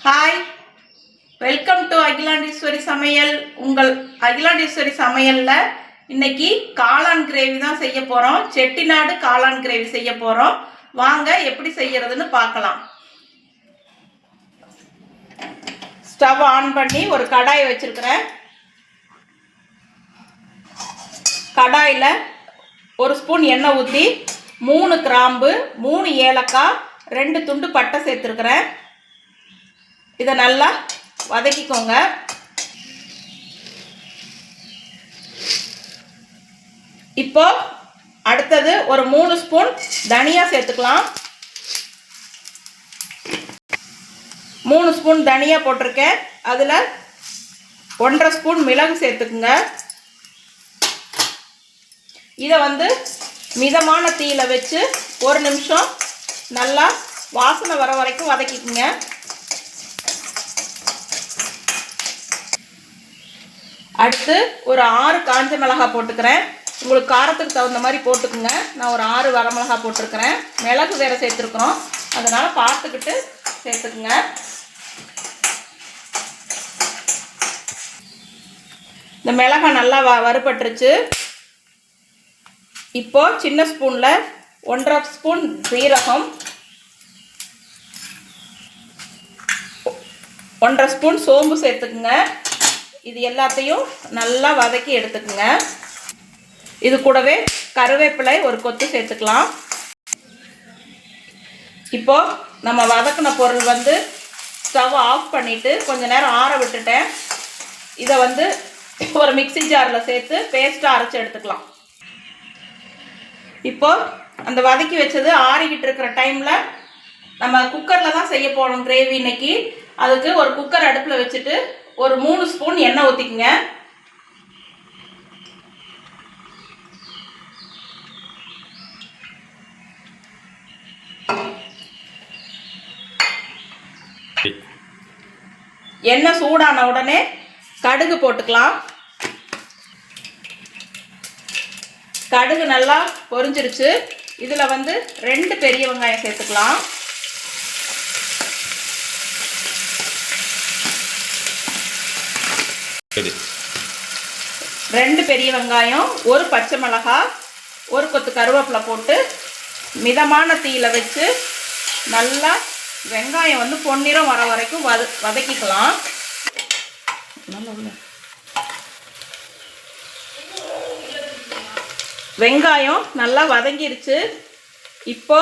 Hi, welcome to Akilandeswari சமையல். உங்கள் அகிலாண்டீஸ்வரி சமையலில் இன்னைக்கு காளான் கிரேவி தான் செய்ய போகிறோம். செட்டிநாடு காளான் கிரேவி செய்ய போகிறோம். வாங்க எப்படி செய்யறதுன்னு பார்க்கலாம். ஸ்டவ் ஆன் பண்ணி ஒரு கடாய் வச்சிருக்கிறேன். கடாயில் ஒரு ஸ்பூன் எண்ணெய் ஊற்றி 3 கிராம்பு, 3 ஏலக்காய், 2 துண்டு பட்டை சேர்த்துருக்கிறேன். இதை நல்லா வதக்கிக்கோங்க. இப்போ அடுத்தது ஒரு 3 ஸ்பூன் தனியா சேர்த்துக்கலாம். 3 ஸ்பூன் தனியா போட்டிருக்கேன். அதில் 1.5 ஸ்பூன் மிளகு சேர்த்துக்குங்க. இதை மிதமான தீயில வச்சு 1 நிமிஷம் நல்லா வாசனை வர வரைக்கும் வதக்கிக்குங்க. அடுத்து ஒரு 6 காஞ்ச மிளகாய் போட்டுக்கிறேன். உங்களுக்கு காரத்துக்கு தகுந்த மாதிரி போட்டுக்குங்க. நான் ஒரு 6 வரமிளகாய் போட்டிருக்கிறேன். மிளகு வேறு சேர்த்துருக்குறோம், அதனால் பார்த்துக்கிட்டு சேர்த்துக்குங்க. இந்த மிளகாய் நல்லா வறுபட்டுருச்சு. இப்போ சின்ன ஸ்பூனில் 1.5 ஸ்பூன் சீரகம், 1.5 ஸ்பூன் சோம்பு சேர்த்துக்குங்க. இது எல்லாத்தையும் நல்லா வதக்கி எடுத்துக்குங்க. இது கூடவே கருவேப்பிலை ஒரு கொத்து சேர்த்துக்கலாம். இப்போ நம்ம வதக்கின பொருள் ஸ்டவ் ஆஃப் பண்ணிவிட்டு கொஞ்ச நேரம் ஆற விட்டுட்டேன். இதை ஒரு மிக்சி ஜாரில் சேர்த்து பேஸ்ட்டாக அரைச்சி எடுத்துக்கலாம். இப்போ அந்த வதக்கி வச்சது ஆறிக்கிட்டு இருக்கிற டைமில் நம்ம குக்கரில் தான் செய்ய போகிறோம் கிரேவி இன்னைக்கு. அதுக்கு ஒரு குக்கர் அடுப்பில் வச்சுட்டு ஒரு 3 ஸ்பூன் எண்ணெய் ஊற்றிக்குங்க. எண்ணெய் சூடான உடனே கடுகு போட்டுக்கலாம். கடுகு நல்லா பொரிஞ்சிருச்சு. இதில் 2 பெரிய வெங்காயம் சேர்த்துக்கலாம். ரெண்டு பெரிய வெங்காயம், ஒரு பச்சை மிளகாய், ஒரு கொத்து கருவேப்பிலை போட்டு மிதமான தீயில வச்சு நல்லா வெங்காயம் பொன்னிறம் வர வரைக்கும் வதக்கிக்கலாம். வெங்காயம் நல்லா வதங்கிருச்சு. இப்போ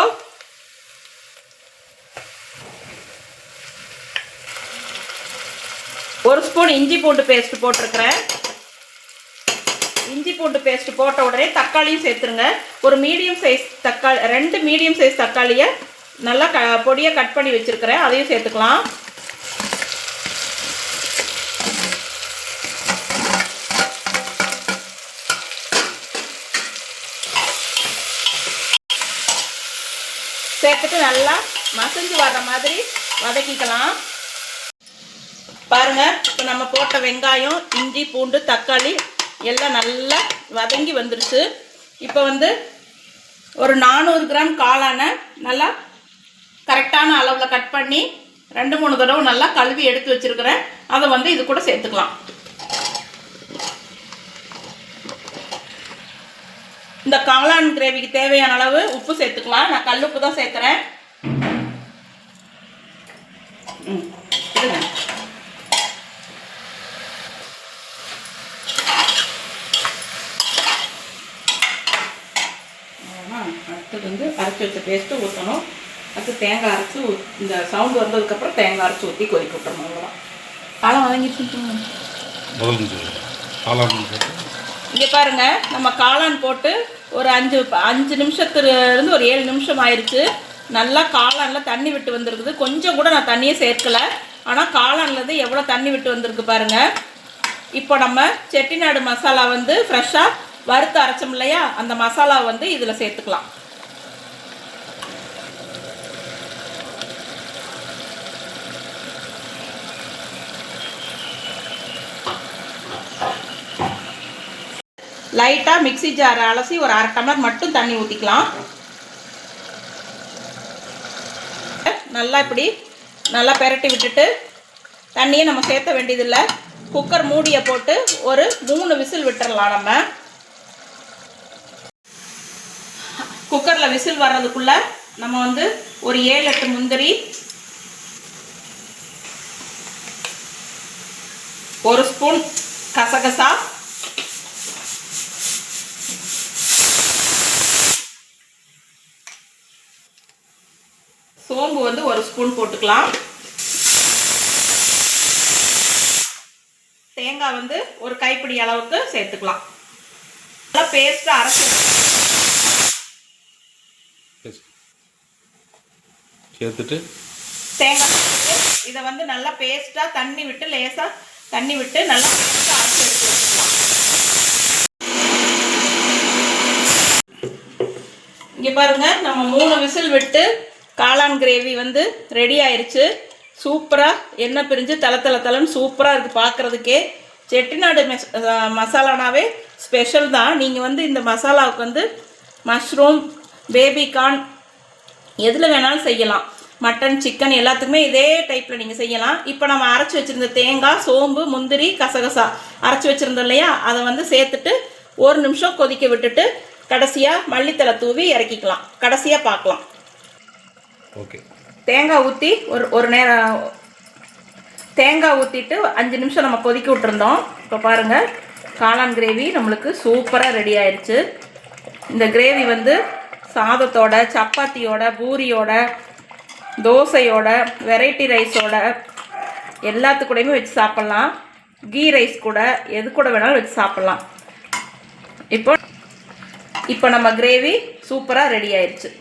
ஒரு ஸ்பூன் இஞ்சி பூண்டு பேஸ்ட் போட்டிருக்கிறேன். இஞ்சி பூண்டு பேஸ்ட் போட்ட உடனே தக்காளியும் சேர்த்துருங்க. ஒரு மீடியம் சைஸ் தக்காளி, 2 மீடியம் சைஸ் தக்காளியை நல்லா பொடியாக கட் பண்ணி வச்சுருக்கிறேன், அதையும் சேர்த்துக்கலாம். சேர்த்துட்டு நல்லா மசிஞ்சு வர்ற மாதிரி வதக்கிக்கலாம். பாருங்க, இப்போ நம்ம போட்ட வெங்காயம், இஞ்சி பூண்டு, தக்காளி எல்லாம் நல்லா வதங்கி வந்துருச்சு. இப்போ ஒரு 400 கிராம் காளானை நல்லா கரெக்டான அளவில் கட் பண்ணி 2-3 தடவை நல்லா கழுவி எடுத்து வச்சுருக்கிறேன். அதை இது கூட சேர்த்துக்கலாம். இந்த காளான் கிரேவிக்கு தேவையான அளவு உப்பு சேர்த்துக்கலாம். நான் கல்லுப்பு தான் சேர்க்குறேன். அடுத்தது அரைச்சி வச்ச பேஸ்ட்டு ஊற்றணும். அடுத்து தேங்காய் அரைச்சி இந்த சவுண்டு வந்ததுக்கப்புறம் தேங்காய் அரைச்சி ஊற்றி கொதிக்க விட்டுறணும். அவ்வளோதான். காளான் வதங்கிட்டு இங்கே பாருங்கள், நம்ம காளான் போட்டு ஒரு 5 நிமிஷத்துலேருந்து ஒரு 7 நிமிஷம் ஆயிடுச்சு. நல்லா காளானில் தண்ணி விட்டு வந்திருக்குது. கொஞ்சம் கூட நான் தண்ணியே சேர்க்கலை, ஆனால் காளான்லேருந்து எவ்வளோ தண்ணி விட்டு வந்திருக்கு பாருங்கள். இப்போ நம்ம செட்டிநாடு மசாலா ஃப்ரெஷ்ஷாக வறுத்து அரைச்சோம் இல்லையா, அந்த மசாலா இதில் சேர்த்துக்கலாம். லைட்டாக மிக்சி ஜார் அலசி ஒரு 1/2 டம்ளர் மட்டும் தண்ணி ஊற்றிக்கலாம். நல்லா இப்படி நல்லா பெரட்டி விட்டுட்டு தண்ணியை நம்ம சேர்த்த வேண்டியதில்லை. குக்கர் மூடியை போட்டு ஒரு 3 விசில் விட்டுறலாம். நம்ம குக்கரில் விசில் வர்றதுக்குள்ளே நம்ம வந்து ஒரு 7-8 முந்திரி, 1 ஸ்பூன் கசகசா, சோம்பு வந்து 1 ஸ்பூன் போட்டுக்கலாம். தேங்காய் வந்து ஒரு கைப்பிடி அளவுக்கு சேர்த்துக்கலாம். நல்லா பேஸ்ட்டாக அரைச்சி சேர்த்துட்டு தேங்காய் இதை வந்து நல்லா பேஸ்ட்டாக தண்ணி விட்டு லேசாக தண்ணி விட்டு நல்லா பேஸ்ட்டாக அரைச்சி எடுத்து வச்சுக்கலாம். இங்கே பாருங்கள், நம்ம 3 விசில் விட்டு காளான் கிரேவி வந்து ரெடி ஆயிடுச்சு. சூப்பராக எண்ணெய் பிரிஞ்சு தலை சூப்பராக இருக்குது பார்க்குறதுக்கே. செட்டிநாடு மசாலானாவே ஸ்பெஷல் தான். நீங்கள் வந்து இந்த மசாலாவுக்கு வந்து மஷ்ரூம், பேபிகார்ன் எதில் வேணாலும் செய்யலாம். மட்டன், சிக்கன் எல்லாத்துக்குமே இதே டைப்பில் நீங்கள் செய்யலாம். இப்போ நம்ம அரைச்சி வச்சுருந்த தேங்காய், சோம்பு, முந்திரி, கசகசா அரைச்சி வச்சுருந்தோம் இல்லையா, அதை வந்து சேர்த்துட்டு 1 நிமிஷம் கொதிக்க விட்டுட்டு கடைசியாக மல்லித்தலை தூவி இறக்கிக்கலாம். கடைசியாக பார்க்கலாம். ஓகே, தேங்காய் ஊற்றி ஒரு நேரம் தேங்காய் ஊற்றிட்டு 5 நிமிஷம் நம்ம கொதிக்க விட்டுருந்தோம். இப்போ பாருங்கள், காளான் கிரேவி நம்மளுக்கு சூப்பராக ரெடி ஆயிடுச்சு. இந்த கிரேவி வந்து சாதத்தோட, சப்பாத்தியோட, பூரியோட, தோசையோட, வெரைட்டி ரைஸோட எல்லாத்துக்கூடையுமே வச்சு சாப்பிட்லாம். கீ ரைஸ் கூட எது கூட வேணாலும் வச்சு சாப்பிட்லாம். இப்போ நம்ம கிரேவி சூப்பராக ரெடி ஆயிடுச்சு.